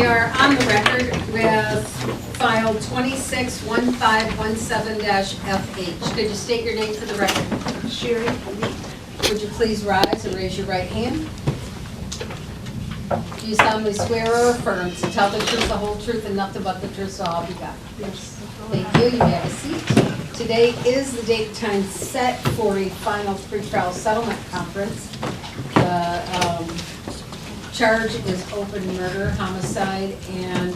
are on the record with file 261517-FH. Could you state your name for the record? Sherry, Would you please rise and raise your right hand? Do you solemnly swear or affirm to tell the truth, the whole truth, and nothing but the truth, so help you God? yes. Thank you. You may have a seat. Today is the date and time set for a final pretrial settlement conference. The charge is open murder, homicide, and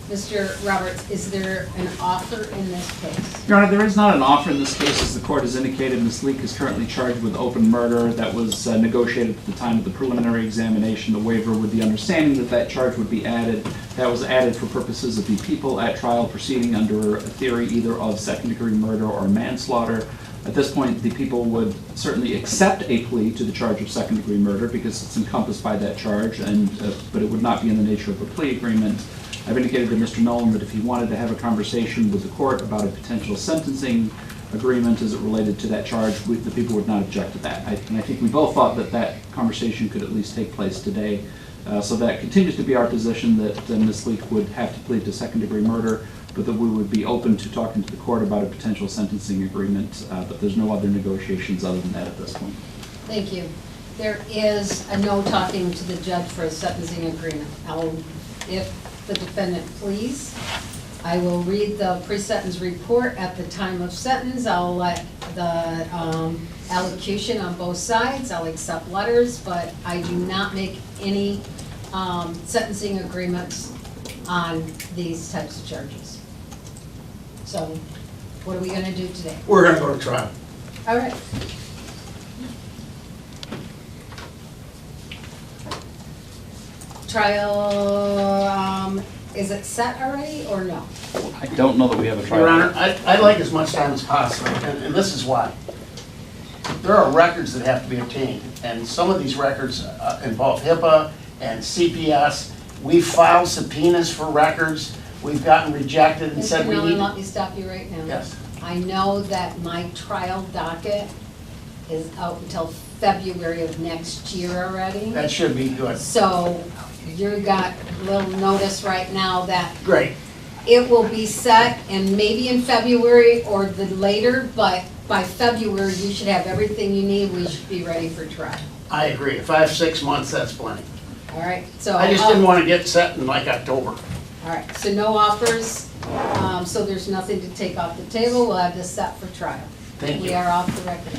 Mr. Roberts, is there an offer in this case? Your Honor, there is not an offer in this case. As the court has indicated, Ms. Leak is currently charged with open murder. That was negotiated at the time of the preliminary examination. The waiver with the understanding that that charge would be added. That was added for purposes of the people at trial proceeding under a theory either of second-degree murder or manslaughter. At this point, the people would certainly accept a plea to the charge of second-degree murder because it's encompassed by that charge, and but it would not be in the nature of a plea agreement. I've indicated to Mr. Nolan that if he wanted to have a conversation with the court about a potential sentencing agreement as it related to that charge, the people would not object to that. And I think we both thought that that conversation could at least take place today. So that continues to be our position, that Ms. Leak would have to plead to second-degree murder, but that we would be open to talking to the court about a potential sentencing agreement, but there's no other negotiations other than that at this point. Thank you. There is a no talking to the judge for a sentencing agreement. If the defendant please, I will read the pre-sentence report at the time of sentence. I'll let the allocution on both sides. I'll accept letters, but I do not make any sentencing agreements on these types of charges. So what are we going to do today? We're going to go to trial. All right. Trial, is it set already or no? I don't know that we have a trial. Your Honor, I'd like as much time as possible, and this is why. There are records that have to be obtained, and some of these records involve HIPAA and CPS. We've filed subpoenas for records. We've gotten rejected and said we Mr. Nolan, need... let me stop you right now. Yes. I know that my trial docket is out until February of next year already. That should be good. So you got a little notice right now that Great. it will be set, and maybe in February or the later, but by February, you should have everything you need. We should be ready for trial. I agree. If I have 6 months, that's plenty. All right, so. I just didn't want to get set in like October. All right, so no offers, so there's nothing to take off the table. We'll have this set for trial. Thank you. We are off the record.